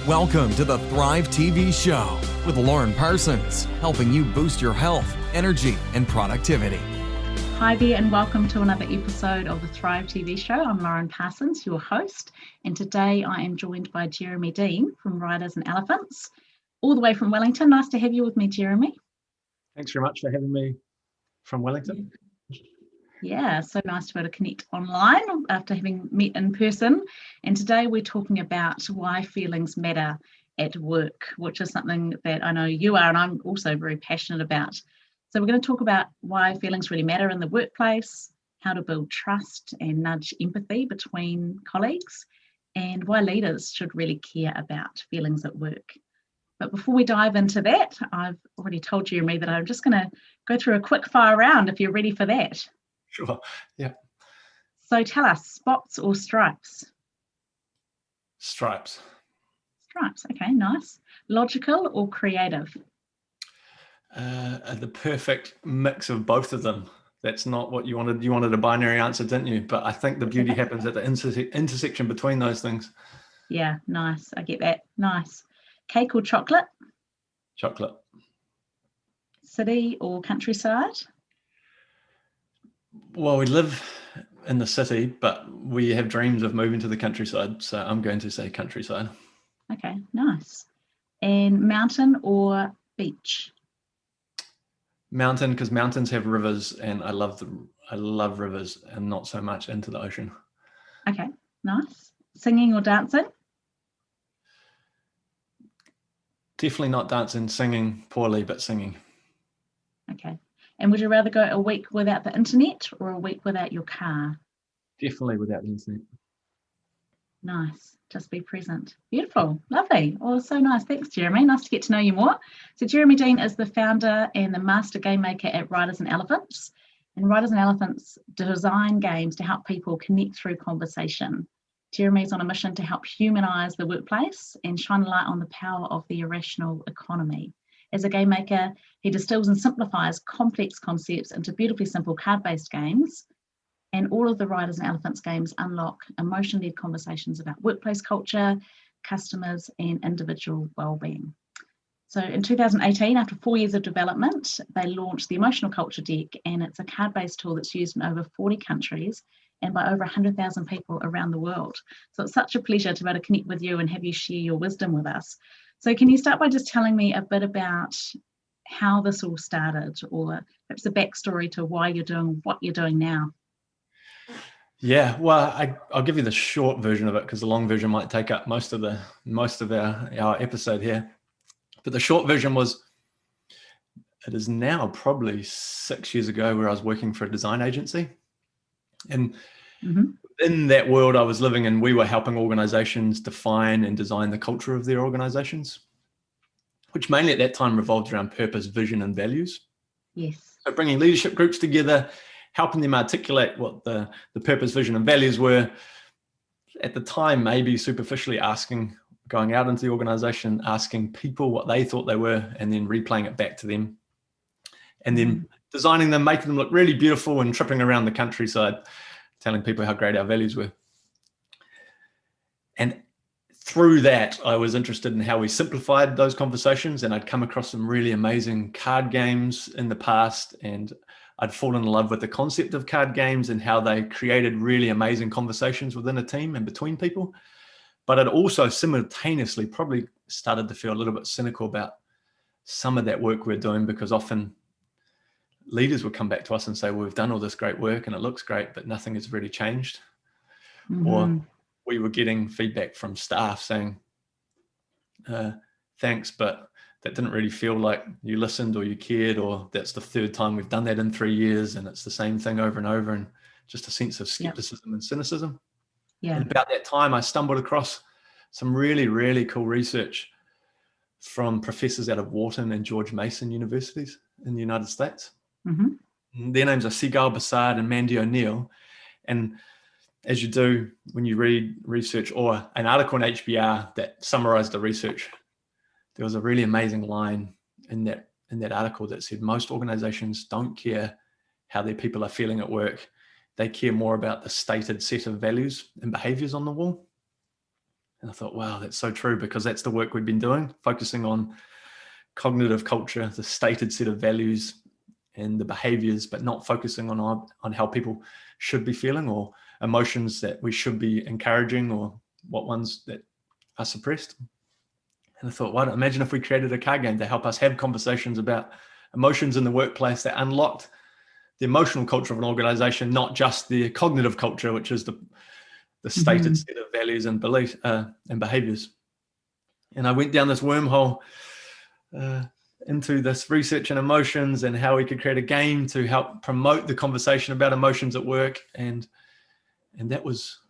Welcome to the Thrive TV show with Lauren Parsons, helping you boost your health, energy, and productivity. Hi there, and welcome to another episode of the Thrive TV show. I'm Lauren Parsons, your host, and today I am joined by Jeremy Dean from Riders and Elephants, all the way from Wellington. Nice to have you with me, Jeremy. Thanks very much for having me from Wellington. Yeah, so nice to be able to connect online after having met in person. And today we're talking about why feelings matter at work, which is something that I know you are and I'm also very passionate about. So we're going to talk about why feelings really matter in the workplace, how to build trust and nudge empathy between colleagues, and why leaders should really care about feelings at work. But before we dive into that, I've already told Jeremy that I'm just going to go through a quick fire round if you're ready for that. Sure, yeah. So tell us, spots or stripes? Stripes. Stripes, okay, nice. Logical or creative? The perfect mix of both of them. That's not what you wanted. You wanted a binary answer, didn't you? But I think the beauty happens at the intersection between those things. Yeah, nice. I get that. Nice. Cake or chocolate? Chocolate. City or countryside? Well, we live in the city, but we have dreams of moving to the countryside. So I'm going to say countryside. Okay, nice. And mountain or beach? Mountain, because mountains have rivers, and I love rivers, and not so much into the ocean. Okay, nice. Singing or dancing? Definitely not dancing, singing poorly, but singing. Okay. And would you rather go a week without the internet or a week without your car? Definitely without the internet. Nice. Just be present. Beautiful. Lovely. Oh, so nice. Thanks, Jeremy. Nice to get to know you more. So Jeremy Dean is the founder and the Master Gamemaker at Riders and Elephants. And Riders and Elephants design games to help people connect through conversation. Jeremy's on a mission to help humanise the workplace and shine a light on the power of the irrational economy. As a game maker, he distills and simplifies complex concepts into beautifully simple card-based games. And all of the Riders and Elephants games unlock emotion-led conversations about workplace culture, customers, and individual well-being. So in 2018, after 4 years of development, they launched the Emotional Culture Deck, and it's a card-based tool that's used in over 40 countries and by over 100,000 people around the world. So it's such a pleasure to be able to connect with you and have you share your wisdom with us. So can you start by just telling me a bit about how this all started, or perhaps the backstory to why you're doing what you're doing now? Yeah, well, I'll give you the short version of it because the long version might take up most of our episode here. But the short version was, it is now probably 6 years ago, where I was working for a design agency. And in that world I was living in, we were helping organizations define and design the culture of their organizations, which mainly at that time revolved around purpose, vision, and values. Yes. So bringing leadership groups together, helping them articulate what the purpose, vision, and values were. At the time, maybe superficially going out into the organization, asking people what they thought they were, and then replaying it back to them. And then designing them, making them look really beautiful, and tripping around the countryside, telling people how great our values were. And through that, I was interested in how we simplified those conversations, and I'd come across some really amazing card games in the past, and I'd fallen in love with the concept of card games and how they created really amazing conversations within a team and between people. But I'd also simultaneously probably started to feel a little bit cynical about some of that work we're doing, because often leaders would come back to us and say, well, we've done all this great work and it looks great, but nothing has really changed. Or we were getting feedback from staff saying, thanks, but that didn't really feel like you listened or you cared, or that's the third time we've done that in 3 years and it's the same thing over and over, and just a sense of skepticism and cynicism. Yeah. And about that time, I stumbled across some really, really cool research from professors out of Wharton and George Mason universities in the United States. Their names are Seagal Bassard and Mandy O'Neill. And as you do when you read research or an article in HBR that summarized the research, there was a really amazing line in that article that said most organizations don't care how their people are feeling at work. They care more about the stated set of values and behaviors on the wall. And I thought, wow, that's so true, because that's the work we've been doing, focusing on cognitive culture, the stated set of values and the behaviors, but not focusing on how people should be feeling, or emotions that we should be encouraging, or what ones that are suppressed. And I thought, wow, imagine if we created a card game to help us have conversations about emotions in the workplace that unlocked the emotional culture of an organization, not just the cognitive culture, which is the stated set of values and beliefs and behaviors. And I went down this wormhole into this research and emotions, and how we could create a game to help promote the conversation about emotions at work. And that was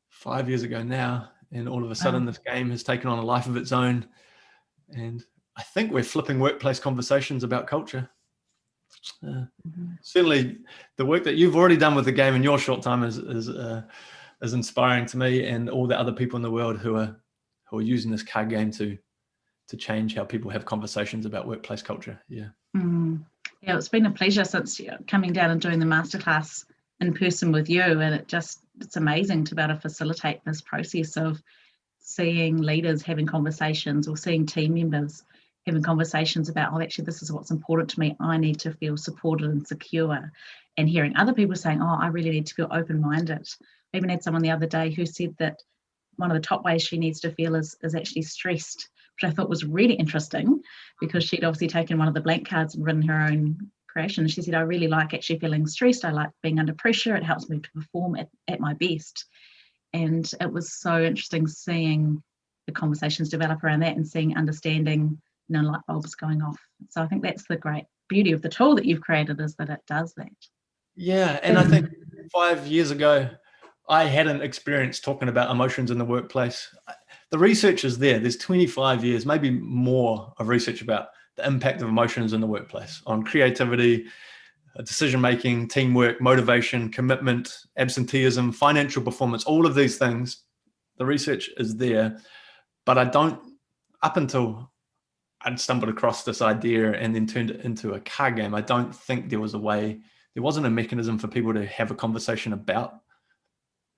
5 years ago now. And all of a sudden, this game has taken on a life of its own. And I think we're flipping workplace conversations about culture. Certainly, the work that you've already done with the game in your short time is inspiring to me, and all the other people in the world who are using this card game to change how people have conversations about workplace culture. Yeah. Yeah, it's been a pleasure since coming down and doing the masterclass in person with you, and it's amazing to be able to facilitate this process of seeing leaders having conversations, or seeing team members having conversations about, oh, actually, this is what's important to me. I need to feel supported and secure. And hearing other people saying, oh, I really need to feel open-minded. I even had someone the other day who said that one of the top ways she needs to feel is actually stressed, which I thought was really interesting, because she'd obviously taken one of the blank cards and written her own creation. She said, I really like actually feeling stressed. I like being under pressure. It helps me to perform at my best. And it was so interesting seeing the conversations develop around that, and understanding, light bulbs going off. So I think that's the great beauty of the tool that you've created, is that it does that. Yeah, and I think 5 years ago, I hadn't experienced talking about emotions in the workplace. The research is there. There's 25 years, maybe more, of research about the impact of emotions in the workplace on creativity, decision-making, teamwork, motivation, commitment, absenteeism, financial performance, all of these things. The research is there, but up until I'd stumbled across this idea and then turned it into a card game, I don't think there wasn't a mechanism for people to have a conversation about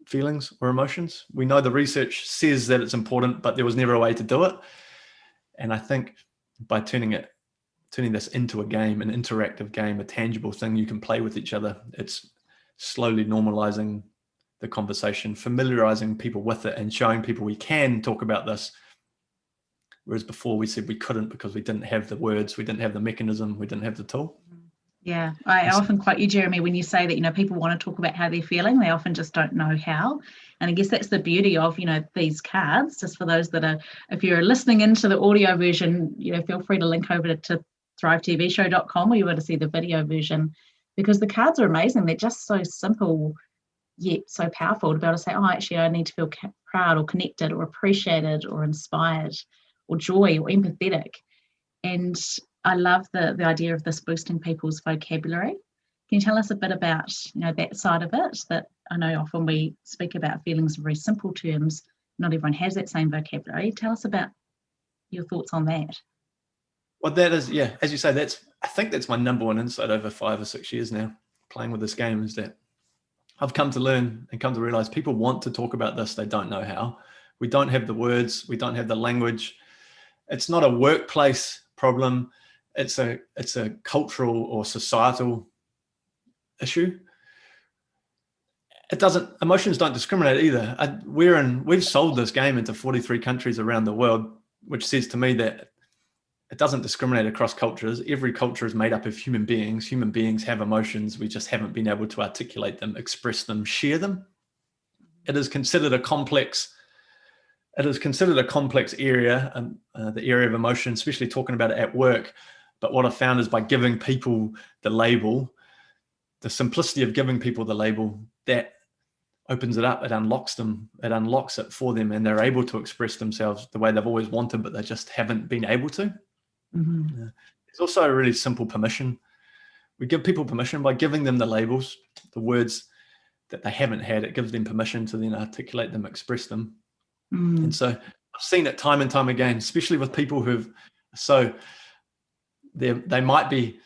feelings or emotions. We know the research says that it's important, but there was never a way to do it. And I think by turning this into a game, an interactive game, a tangible thing you can play with each other, it's slowly normalizing the conversation, familiarizing people with it, and showing people we can talk about this. Whereas before we said we couldn't, because we didn't have the words, we didn't have the mechanism, we didn't have the tool. Yeah, I often quote you, Jeremy, when you say that, people want to talk about how they're feeling, they often just don't know how. And I guess that's the beauty of, these cards. Just for those that are, if you're listening into the audio version, feel free to link over to thrivetvshow.com, where you want to see the video version, because the cards are amazing. They're just so simple, yet so powerful, to be able to say, oh, actually, I need to feel proud or connected or appreciated or inspired or joy or empathetic. And I love the idea of this boosting people's vocabulary. Can you tell us a bit about that side of it? That I know often we speak about feelings in very simple terms. Not everyone has that same vocabulary. Tell us about your thoughts on that. Well, that is, yeah, as you say, I think that's my number one insight over 5 or 6 years now, playing with this game, is that I've come to learn and come to realize people want to talk about this. They don't know how. We don't have the words. We don't have the language. It's not a workplace problem. It's a cultural or societal issue. Emotions don't discriminate either. We've sold this game into 43 countries around the world, which says to me that it doesn't discriminate across cultures. Every culture is made up of human beings. Human beings have emotions. We just haven't been able to articulate them, express them, share them. It is considered a complex area, the area of emotion, especially talking about it at work. But what I found is by giving people the label, the simplicity of giving people the label, that opens it up. It unlocks it for them, and they're able to express themselves the way they've always wanted, but they just haven't been able to. Mm-hmm. There's also a really simple permission. We give people permission by giving them the labels, the words that they haven't had. It gives them permission to then articulate them, express them. Mm. And so I've seen it time and time again, especially with people they might be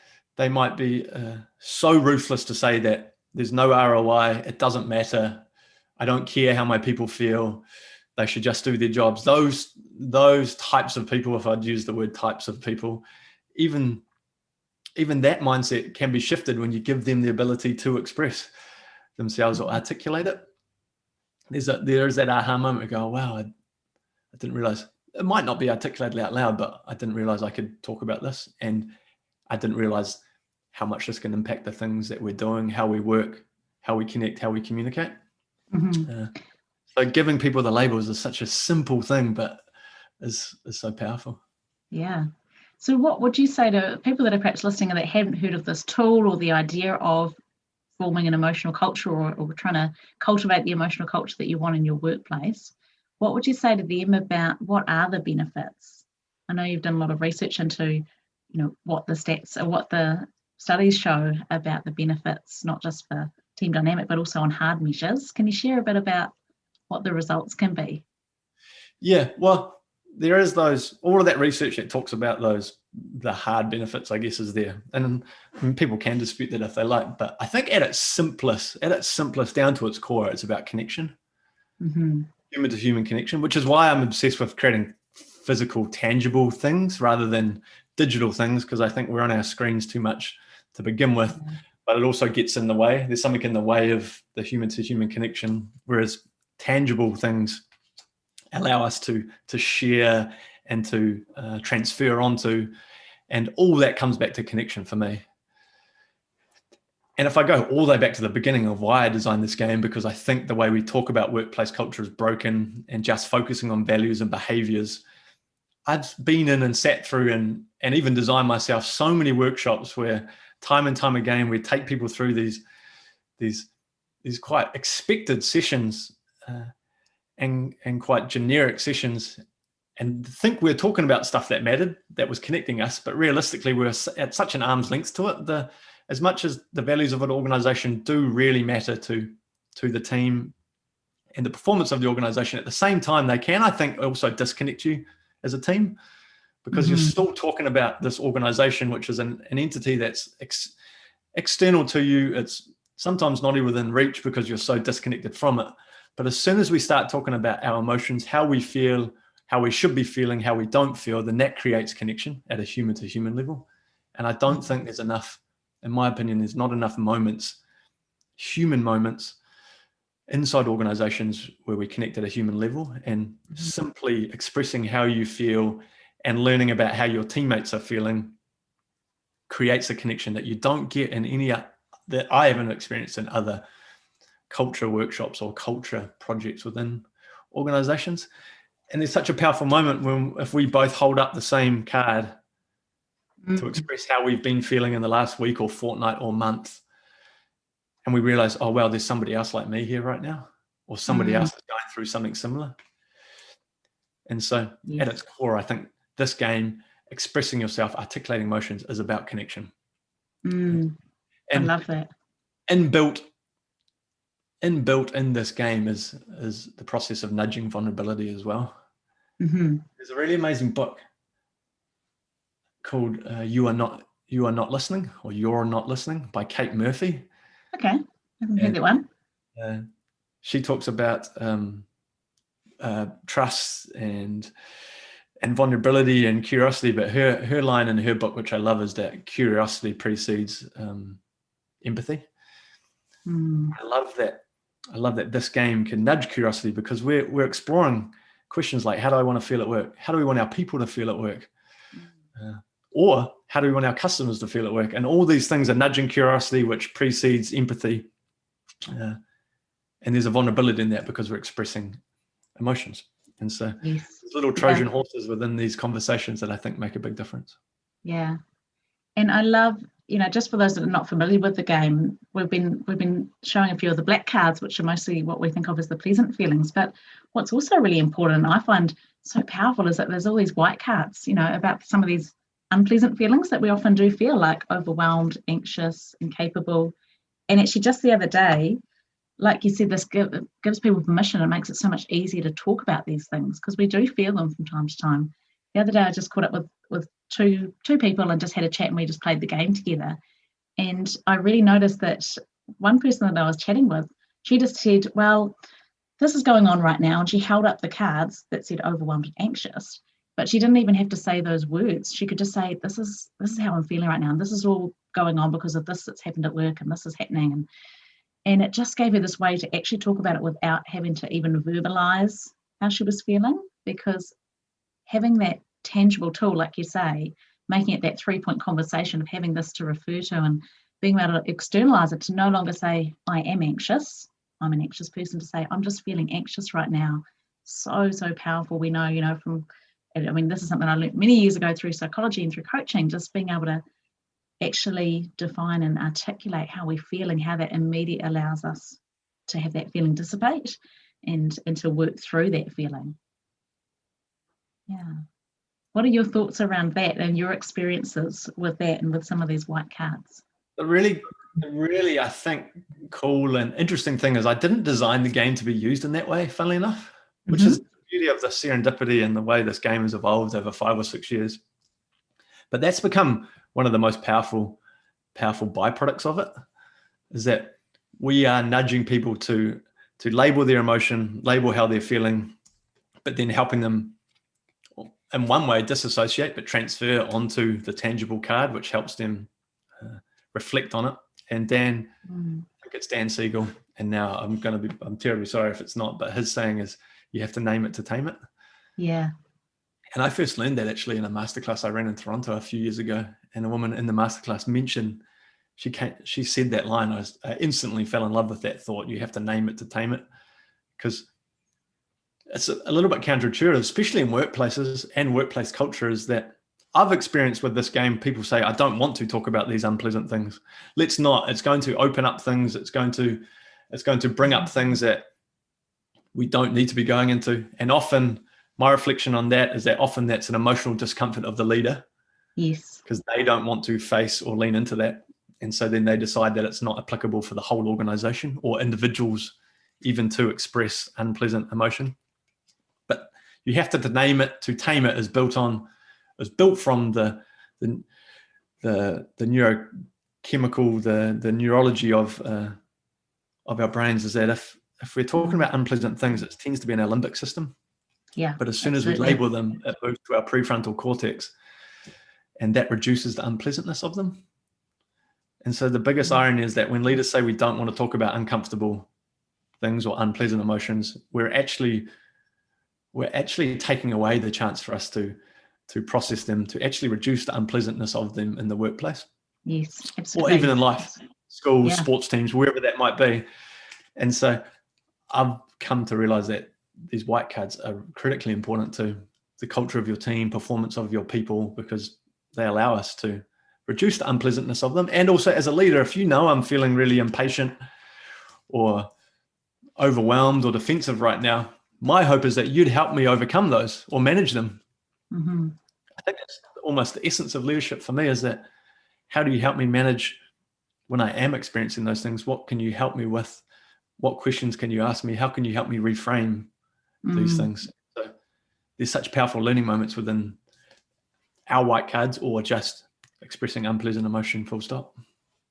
so ruthless to say that there's no ROI, it doesn't matter, I don't care how my people feel, they should just do their jobs. Those types of people, if I'd use the word types of people, even that mindset can be shifted when you give them the ability to express themselves or articulate it. There is that aha moment. You go, oh, wow, I didn't realize. It might not be articulated out loud, but I didn't realize I could talk about this. And I didn't realize how much this can impact the things that we're doing, how we work, how we connect, how we communicate. So giving people the labels is such a simple thing, but is so powerful. Yeah. So what would you say to people that are perhaps listening and that haven't heard of this tool or the idea of forming an emotional culture or trying to cultivate the emotional culture that you want in your workplace? What would you say to them about what are the benefits? I know you've done a lot of research into, what the stats or what the studies show about the benefits, not just for team dynamic, but also on hard measures. Can you share a bit about what the results can be? Yeah, well, there is all of that research that talks about the hard benefits, I guess, is there. And people can dispute that if they like, but I think at its simplest, down to its core, it's about connection. Human to human connection, which is why I'm obsessed with creating physical, tangible things rather than digital things, because I think we're on our screens too much to begin with, but it also gets in the way. There's something in the way of the human to human connection, whereas tangible things allow us to share and to transfer onto, and all that comes back to connection for me. And if I go all the way back to the beginning of why I designed this game, because I think the way we talk about workplace culture is broken and just focusing on values and behaviors. I've been in and sat through and even designed myself so many workshops where time and time again, we take people through these quite expected sessions and quite generic sessions and think we're talking about stuff that mattered, that was connecting us, but realistically we're at such an arm's length to it. As much as the values of an organization do really matter to the team and the performance of the organization, at the same time, they can, I think, also disconnect you as a team, because you're still talking about this organization, which is an entity that's external to you. It's sometimes not even within reach because you're so disconnected from it. But as soon as we start talking about our emotions, how we feel, how we should be feeling, how we don't feel, then that creates connection at a human to human level. And I don't think there's enough, in my opinion, there's not enough moments, human moments inside organizations where we connect at a human level, and simply expressing how you feel and learning about how your teammates are feeling creates a connection that you don't get in any, that I haven't experienced in other culture workshops or culture projects within organizations. And there's such a powerful moment when, if we both hold up the same card to express how we've been feeling in the last week or fortnight or month, and we realize, oh, well, there's somebody else like me here right now, or somebody else is going through something similar. And so at its core, I think this game, expressing yourself, articulating emotions, is about connection. And I love that. Inbuilt in this game is the process of nudging vulnerability as well. There's a really amazing book called You Are Not Listening, or You're Not Listening, by Kate Murphy. Okay, I haven't heard that one. She talks about trust and vulnerability and curiosity, but her line in her book, which I love, is that curiosity precedes empathy. I love that this game can nudge curiosity, because we're exploring questions like, how do I want to feel at work? How do we want our people to feel at work? Or how do we want our customers to feel at work? And all these things are nudging curiosity, which precedes empathy. And there's a vulnerability in that because we're expressing emotions. And so there's little Trojan horses within these conversations that I think make a big difference. Yeah. And I love, just for those that are not familiar with the game, we've been showing a few of the black cards, which are mostly what we think of as the pleasant feelings. But what's also really important, I find so powerful, is that there's all these white cards, about some of these unpleasant feelings that we often do feel, like overwhelmed, anxious, incapable. And actually just the other day, like you said, this gives people permission and makes it so much easier to talk about these things, because we do feel them from time to time. The other day I just caught up with two people and just had a chat, and we just played the game together. And I really noticed that one person that I was chatting with, she just said, well, this is going on right now. And she held up the cards that said overwhelmed and anxious, but she didn't even have to say those words. She could just say, this is how I'm feeling right now. And this is all going on because of this that's happened at work, and this is happening. And it just gave her this way to actually talk about it without having to even verbalize how she was feeling, because having that tangible tool, like you say, making it that 3-point conversation of having this to refer to and being able to externalize it, to no longer say, I am anxious, I'm an anxious person, to say, I'm just feeling anxious right now. So powerful. We know, from, I mean, this is something I learned many years ago through psychology and through coaching, just being able to actually define and articulate how we're feeling, how that immediately allows us to have that feeling dissipate and to work through that feeling. Yeah. What are your thoughts around that and your experiences with that and with some of these white cards? The really, I think, cool and interesting thing is I didn't design the game to be used in that way, funnily enough, which is the beauty of the serendipity and the way this game has evolved over 5 or 6 years. But that's become one of the most powerful byproducts of it, is that we are nudging people to label their emotion, label how they're feeling, but then helping them in one way disassociate, but transfer onto the tangible card, which helps them reflect on it. And Dan, I think it's Dan Siegel, and now I'm terribly sorry if it's not, but his saying is, you have to name it to tame it. Yeah. And I first learned that actually in a masterclass I ran in Toronto a few years ago, and a woman in the masterclass mentioned, she said that line. I instantly fell in love with that thought. You have to name it to tame it, because it's a little bit counterintuitive, especially in workplaces and workplace culture, is that I've experienced with this game, people say, I don't want to talk about these unpleasant things. Let's not. It's going to open up things. It's going to bring up things that we don't need to be going into. And often my reflection on that is that often that's an emotional discomfort of the leader. Yes. Because they don't want to face or lean into that. And so then they decide that it's not applicable for the whole organization or individuals even to express unpleasant emotion. But you have to name it to tame it is built from the neurochemical, the neurology of our brains, is that if we're talking about unpleasant things, it tends to be in our limbic system. Yeah. But as soon as we label them, it moves to our prefrontal cortex, and that reduces the unpleasantness of them. And so the biggest irony is that when leaders say we don't want to talk about uncomfortable things or unpleasant emotions, we're actually taking away the chance for us to process them, to actually reduce the unpleasantness of them in the workplace. Yes, absolutely. Or even in life, schools, sports teams, wherever that might be. And so I've come to realize that these white cards are critically important to the culture of your team, performance of your people, because they allow us to reduce the unpleasantness of them. And also as a leader, if you know I'm feeling really impatient or overwhelmed or defensive right now, my hope is that you'd help me overcome those or manage them. Mm-hmm. I think that's almost the essence of leadership for me, is that how do you help me manage when I am experiencing those things? What can you help me with? What questions can you ask me? How can you help me reframe these things? So there's such powerful learning moments within our white cards, or just expressing unpleasant emotion, full stop.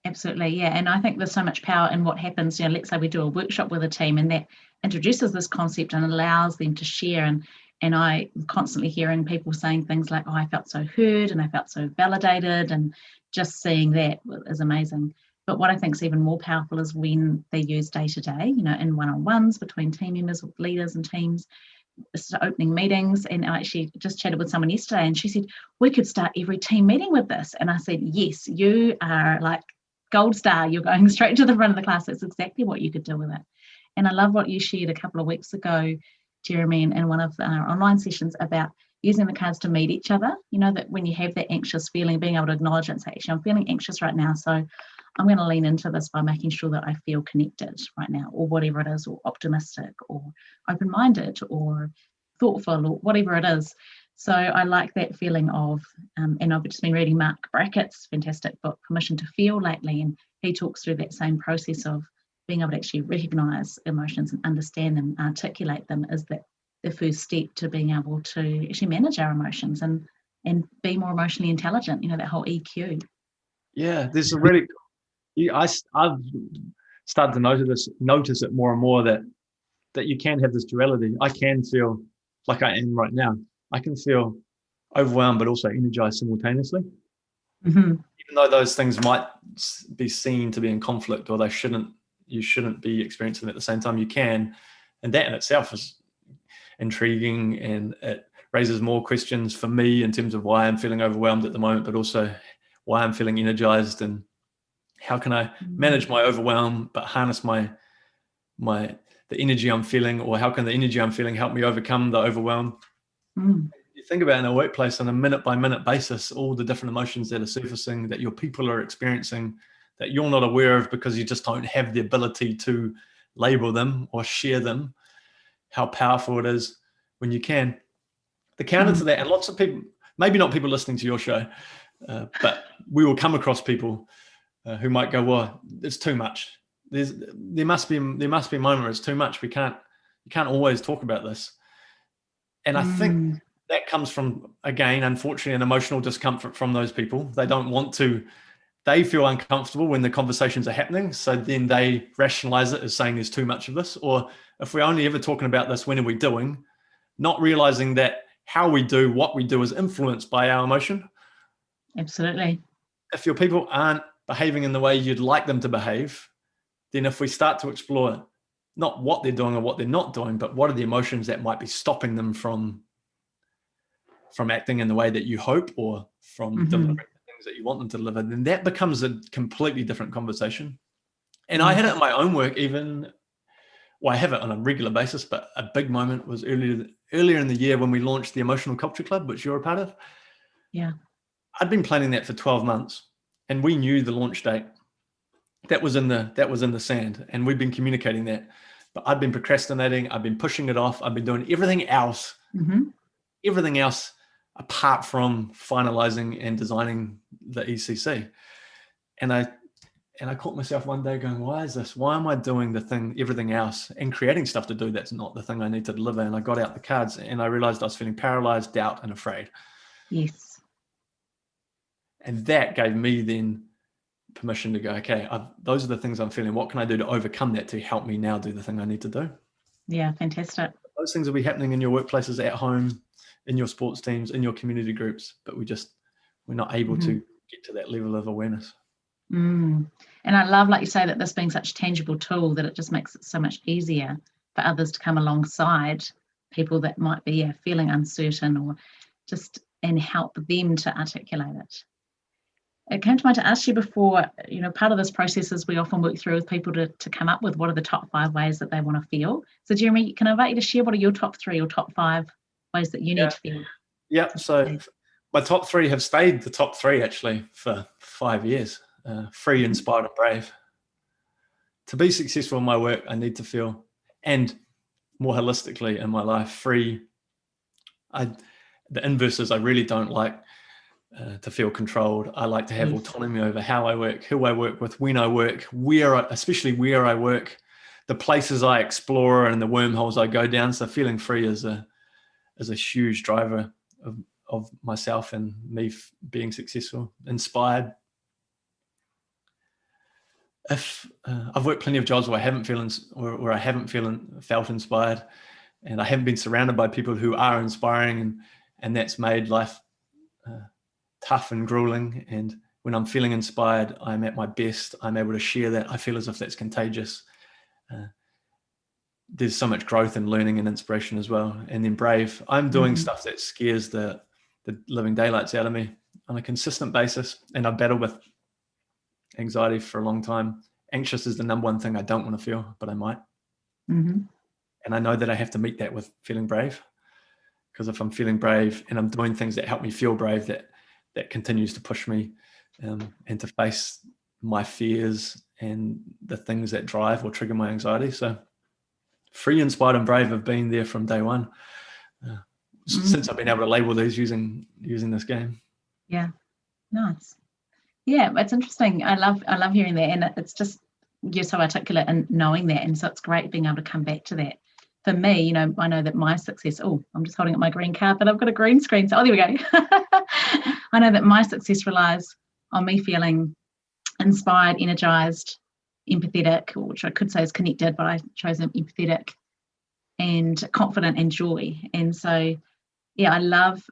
Absolutely, yeah. And I think there's so much power in what happens. Let's say we do a workshop with a team, and that introduces this concept and allows them to share. And I'm constantly hearing people saying things like, oh, I felt so heard and I felt so validated, and just seeing that is amazing. But what I think is even more powerful is when they use day to day, in one-on-ones between team members, with leaders and teams, opening meetings. And I actually just chatted with someone yesterday, and she said, we could start every team meeting with this. And I said, yes, you are like gold star. You're going straight to the front of the class. That's exactly what you could do with it. And I love what you shared a couple of weeks ago, Jeremy, in one of our online sessions about using the cards to meet each other. That when you have that anxious feeling, being able to acknowledge it and say, actually, I'm feeling anxious right now, so I'm going to lean into this by making sure that I feel connected right now, or whatever it is, or optimistic, or open-minded, or thoughtful, or whatever it is. So I like that feeling of, and I've just been reading Mark Brackett's fantastic book, Permission to Feel, lately, and he talks through that same process of being able to actually recognize emotions and understand them, articulate them, is that the first step to being able to actually manage our emotions and be more emotionally intelligent, that whole EQ. Yeah, there's a I've started to notice it more and more, that that you can have this duality. I can feel like I am right now. I can feel overwhelmed, but also energized simultaneously. Mm-hmm. Even though those things might be seen to be in conflict, or you shouldn't be experiencing them at the same time, you can. And that in itself is intriguing, and it raises more questions for me in terms of why I'm feeling overwhelmed at the moment, but also why I'm feeling energized, and how can I manage my overwhelm but harness the energy I'm feeling, or how can the energy I'm feeling help me overcome the overwhelm? You think about in a workplace on a minute by minute basis, all the different emotions that are surfacing, that your people are experiencing, that you're not aware of because you just don't have the ability to label them or share them, how powerful it is when you can. The counter to that, and lots of people, maybe not people listening to your show, but we will come across people who might go, well, it's too much. There must be a moment where it's too much. You can't always talk about this. And I think that comes from, again, unfortunately, an emotional discomfort from those people. They don't want to, they feel uncomfortable when the conversations are happening. So then they rationalize it as saying there's too much of this. Or if we're only ever talking about this, when are we doing? Not realizing that how we do what we do is influenced by our emotion. Absolutely. If your people aren't behaving in the way you'd like them to behave, then if we start to explore not what they're doing or what they're not doing, but what are the emotions that might be stopping them from acting in the way that you hope, or from delivering the things that you want them to deliver, then that becomes a completely different conversation. And I had it in my own work, I have it on a regular basis, but a big moment was earlier in the year when we launched the Emotional Culture Club, which you're a part of. Yeah. I'd been planning that for 12 months, and we knew the launch date. That was in the sand, and we've been communicating that. But I've been procrastinating. I've been pushing it off. I've been doing everything else apart from finalizing and designing the ECC. And I caught myself one day going, why is this? Why am I doing everything else, and creating stuff to do that's not the thing I need to deliver? And I got out the cards, and I realized I was feeling paralyzed, doubt, and afraid. Yes. And that gave me then permission to go, okay, those are the things I'm feeling. What can I do to overcome that to help me now do the thing I need to do? Yeah, fantastic. Those things will be happening in your workplaces, at home, in your sports teams, in your community groups, but we're not able to get to that level of awareness. And I love, like you say, that this being such a tangible tool, that it just makes it so much easier for others to come alongside people that might be feeling uncertain, or and help them to articulate it. It came to mind to ask you before, part of this process is we often work through with people to come up with what are the top 5 ways that they want to feel. So Jeremy, can I invite you to share what are your top 3 or top 5 ways that you need to feel? Yeah, so my top 3 have stayed the top 3 actually for 5 years. Free, inspired, and brave. To be successful in my work, I need to feel, and more holistically in my life, free. The inverse is I really don't like to feel controlled. I like to have autonomy over how I work, who I work with, when I work, especially where I work, the places I explore, and the wormholes I go down. So feeling free is a huge driver of myself and me being successful. Inspired. If I've worked plenty of jobs where I haven't felt inspired, and I haven't been surrounded by people who are inspiring, and that's made life tough and grueling. And when I'm feeling inspired, I'm at my best. I'm able to share that. I feel as if that's contagious. There's so much growth and learning and inspiration as well. And then brave. I'm doing stuff that scares the living daylights out of me on a consistent basis. And I've battled with anxiety for a long time. Anxious is the number one thing I don't want to feel, but I might. And I know that I have to meet that with feeling brave, because if I'm feeling brave and I'm doing things that help me feel brave, that continues to push me and to face my fears and the things that drive or trigger my anxiety. So free, inspired, and brave have been there from day one, since I've been able to label these using this game. Yeah, nice. Yeah, it's interesting. I love hearing that, and it's just, you're so articulate and knowing that, and so it's great being able to come back to that. For me, I know that my success, I'm just holding up my green card, but I've got a green screen, so there we go. I know that my success relies on me feeling inspired, energized, empathetic, which I could say is connected, but I chose empathetic, and confident and joy. And so, yeah, I love,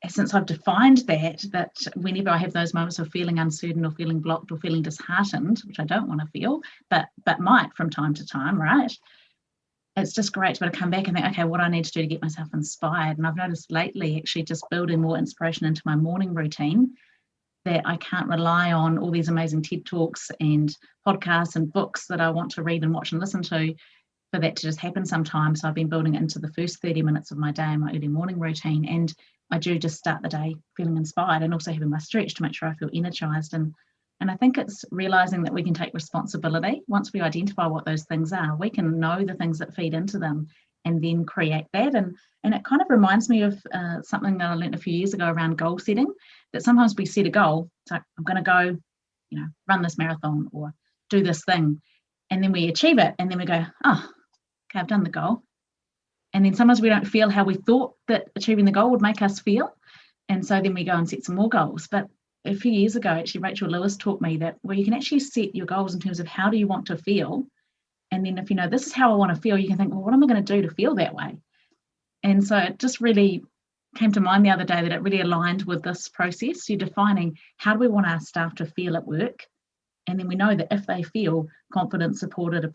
since I've defined that whenever I have those moments of feeling uncertain or feeling blocked or feeling disheartened, which I don't want to feel, but might from time to time, right? It's just great to be able to come back and think, okay, what do I need to do to get myself inspired? And I've noticed lately, actually, just building more inspiration into my morning routine, that I can't rely on all these amazing TED Talks and podcasts and books that I want to read and watch and listen to for that to just happen sometimes. So I've been building it into the first 30 minutes of my day in my early morning routine. And I do just start the day feeling inspired, and also having my stretch to make sure I feel energized. And I think it's realizing that we can take responsibility. Once we identify what those things are, we can know the things that feed into them and then create that. And it kind of reminds me of something that I learned a few years ago around goal setting, that sometimes we set a goal. It's like, I'm going to go, run this marathon or do this thing. And then we achieve it. And then we go, oh, okay, I've done the goal. And then sometimes we don't feel how we thought that achieving the goal would make us feel. And so then we go and set some more goals. But a few years ago, actually, Rachel Lewis taught me that you can actually set your goals in terms of how do you want to feel. And then if you know, this is how I want to feel, you can think, well, what am I going to do to feel that way? And so it just really came to mind the other day that it really aligned with this process. You're defining, how do we want our staff to feel at work? And then we know that if they feel confident, supported,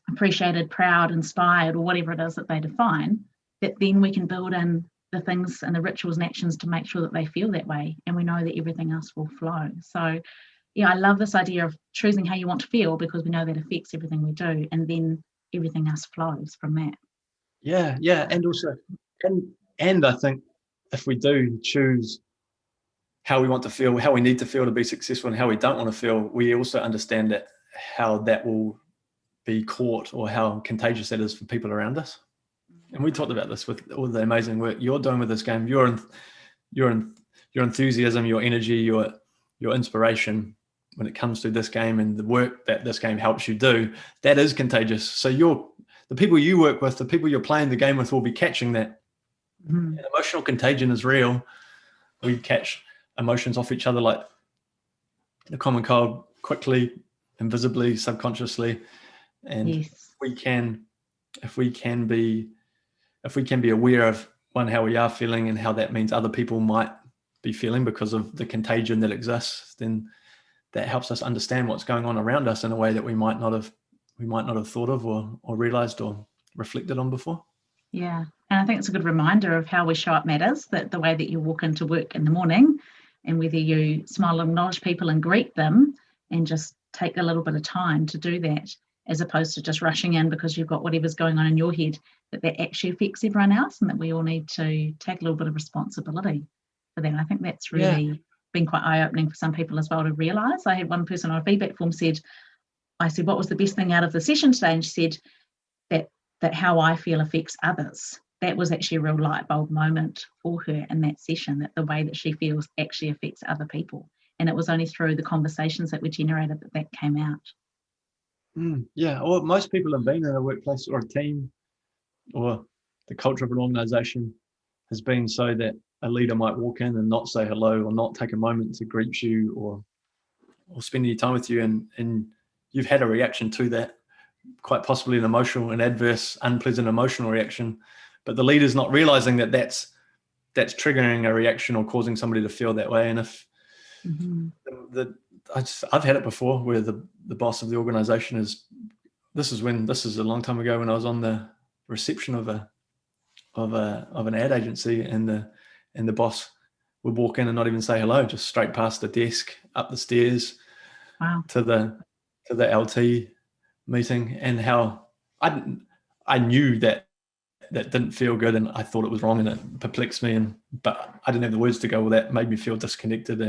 appreciated, proud, inspired, or whatever it is that they define, that then we can build in the things and the rituals and actions to make sure that they feel that way, and we know that everything else will flow. So yeah, I love this idea of choosing how you want to feel, because we know that affects everything we do, and then everything else flows from that. Yeah, and also, and I think if we do choose how we want to feel, how we need to feel to be successful, and how we don't want to feel, we also understand that how that will be caught, or how contagious that is for people around us. And we talked about this with all the amazing work you're doing with this game. Your enthusiasm, your energy, your inspiration when it comes to this game and the work that this game helps you do, that is contagious. So the people you work with, the people you're playing the game with, will be catching that. Mm-hmm. And emotional contagion is real. We catch emotions off each other like the common cold, quickly, invisibly, subconsciously. And yes, if we can be aware of, one, how we are feeling and how that means other people might be feeling because of the contagion that exists, then that helps us understand what's going on around us in a way that we might not have thought of or realized or reflected on before. Yeah. And I think it's a good reminder of how we show up matters, that the way that you walk into work in the morning, and whether you smile and acknowledge people and greet them and just take a little bit of time to do that, as opposed to just rushing in because you've got whatever's going on in your head, that actually affects everyone else, and that we all need to take a little bit of responsibility for that. I think that's really been quite eye-opening for some people as well to realise. I had one person on a feedback form I said, what was the best thing out of the session today? And she said that how I feel affects others. That was actually a real light bulb moment for her in that session, that the way that she feels actually affects other people. And it was only through the conversations that we generated that came out. Yeah, well, most people have been in a workplace or a team, or the culture of an organization has been so that a leader might walk in and not say hello, or not take a moment to greet you, or spend any time with you, and you've had a reaction to that, quite possibly an emotional, an adverse, unpleasant emotional reaction, but the leader's not realizing that that's triggering a reaction or causing somebody to feel that way. And if I've had it before, where the boss of the organization this is a long time ago, when I was on the reception of an ad agency, and the boss would walk in and not even say hello, just straight past the desk, up the stairs, to the LT meeting, and how I knew that didn't feel good, and I thought it was wrong, and it perplexed me, but I didn't have the words to go. Well, that made me feel disconnected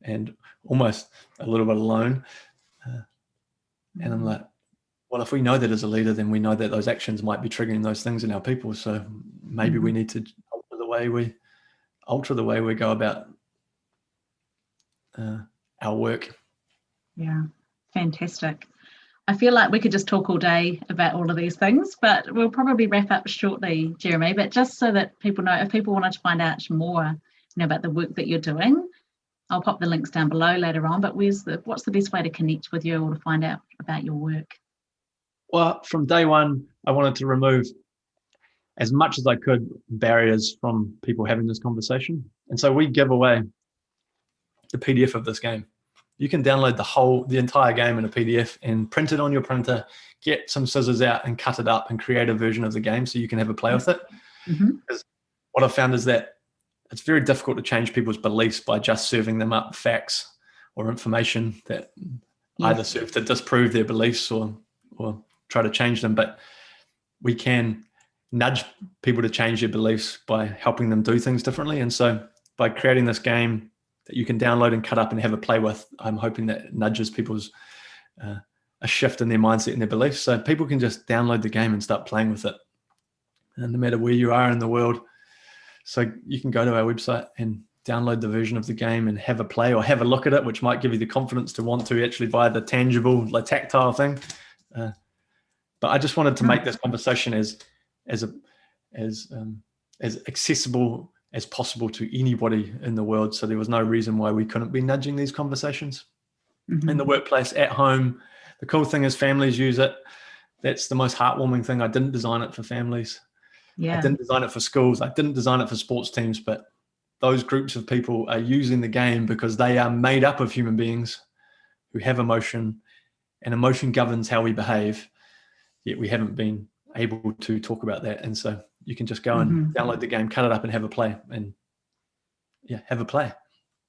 and almost a little bit alone. And I'm like, well, if we know that as a leader, then we know that those actions might be triggering those things in our people. So maybe we need to alter the way we go about our work. Yeah, fantastic. I feel like we could just talk all day about all of these things, but we'll probably wrap up shortly, Jeremy. But just so that people know, if people wanted to find out more, about the work that you're doing, I'll pop the links down below later on. But what's the best way to connect with you or to find out about your work? Well, from day one, I wanted to remove as much as I could barriers from people having this conversation. And so we give away the PDF of this game. You can download the entire game in a PDF and print it on your printer, get some scissors out and cut it up and create a version of the game so you can have a play with it. Mm-hmm. Because what I've found is that it's very difficult to change people's beliefs by just serving them up facts or information that either serve to disprove their beliefs or try to change them. But we can nudge people to change their beliefs by helping them do things differently. And so by creating this game that you can download and cut up and have a play with, I'm hoping that it nudges people's a shift in their mindset and their beliefs. So people can just download the game and start playing with it. And no matter where you are in the world, so you can go to our website and download the version of the game and have a play or have a look at it, which might give you the confidence to want to actually buy the tangible, like tactile thing. But I just wanted to make this conversation as accessible as possible to anybody in the world. So there was no reason why we couldn't be nudging these conversations in the workplace, at home. The cool thing is families use it. That's the most heartwarming thing. I didn't design it for families. I didn't design it for schools. I didn't design it for sports teams, but those groups of people are using the game because they are made up of human beings who have emotion, and emotion governs how we behave. Yet we haven't been able to talk about that. And so you can just go and download the game, cut it up and have a play, and have a play.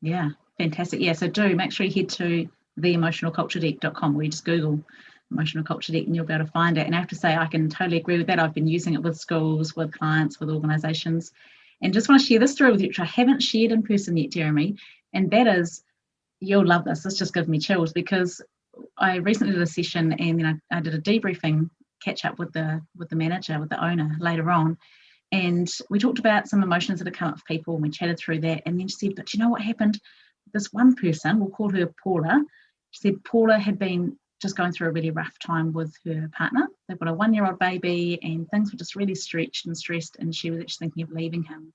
Yeah, fantastic. Yeah, so do make sure you head to theemotionalculturedeck.com, where you just Google Emotional Culture Deck and you'll be able to find it. And I have to say, I can totally agree with that. I've been using it with schools, with clients, with organisations, and just want to share this story with you, which I haven't shared in person yet, Jeremy. And that is, you'll love this. This just gives me chills, because I recently did a session and then I did a debriefing catch up with the manager, with the owner later on. And we talked about some emotions that had come up for people, and we chatted through that. And then she said, but you know what happened? This one person, we'll call her Paula. She said Paula had been just going through a really rough time with her partner. They've got a 1-year-old baby and things were just really stretched and stressed, and she was actually thinking of leaving him.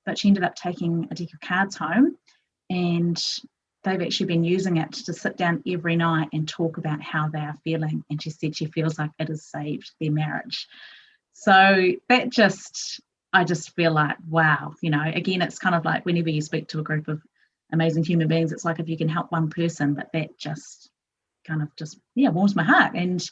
But she ended up taking a deck of cards home, and they've actually been using it to sit down every night and talk about how they are feeling. And she said she feels like it has saved their marriage. So that I just feel like, wow, again, it's kind of like whenever you speak to a group of amazing human beings, it's like if you can help one person, but that just kind of warms my heart and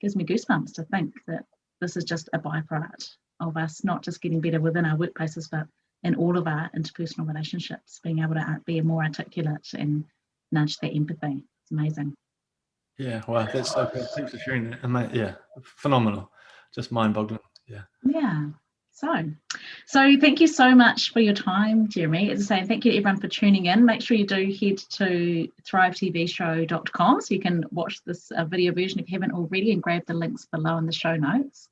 gives me goosebumps to think that this is just a byproduct of us not just getting better within our workplaces, but in all of our interpersonal relationships, being able to be more articulate and nudge that empathy. It's amazing. Yeah, wow, that's so good. Thanks for sharing that. Yeah, phenomenal. Just mind-boggling. Yeah. So thank you so much for your time, Jeremy. As I say, thank you to everyone for tuning in. Make sure you do head to thrivetvshow.com so you can watch this video version if you haven't already, and grab the links below in the show notes.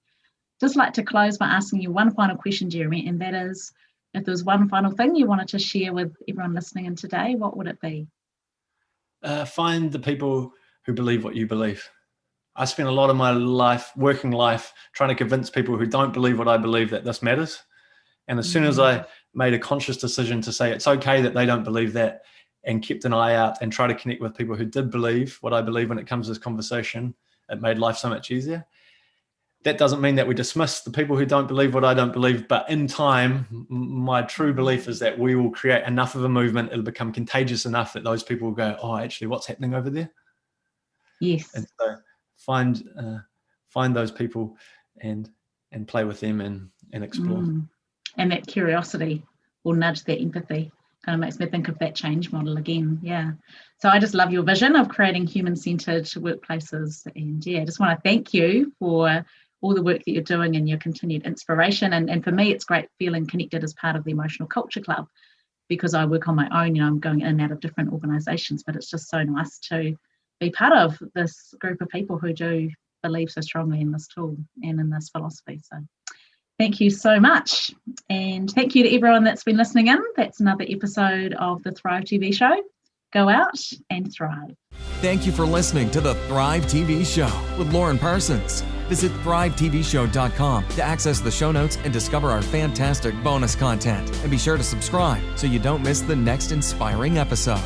Just like to close by asking you one final question, Jeremy, and that is, if there was one final thing you wanted to share with everyone listening in today, what would it be? Find the people who believe what you believe. I spent a lot of my working life, trying to convince people who don't believe what I believe that this matters. And as soon as I made a conscious decision to say it's okay that they don't believe that, and kept an eye out and try to connect with people who did believe what I believe when it comes to this conversation, it made life so much easier. That doesn't mean that we dismiss the people who don't believe what I don't believe, but in time, my true belief is that we will create enough of a movement, it'll become contagious enough that those people will go, oh, actually, what's happening over there? Yes. And so find those people and play with them and explore. And that curiosity will nudge that empathy. Kind of makes me think of that change model again. Yeah. So I just love your vision of creating human-centered workplaces. And I just want to thank you for all the work that you're doing and your continued inspiration. And for me, it's great feeling connected as part of the Emotional Culture Club, because I work on my own. I'm going in and out of different organisations, but it's just so nice to be part of this group of people who do believe so strongly in this tool and in this philosophy. So thank you so much. And thank you to everyone that's been listening in. That's another episode of the Thrive TV show. Go out and thrive. Thank you for listening to the Thrive TV show with Lauren Parsons. Visit thrivetvshow.com to access the show notes and discover our fantastic bonus content. And be sure to subscribe so you don't miss the next inspiring episode.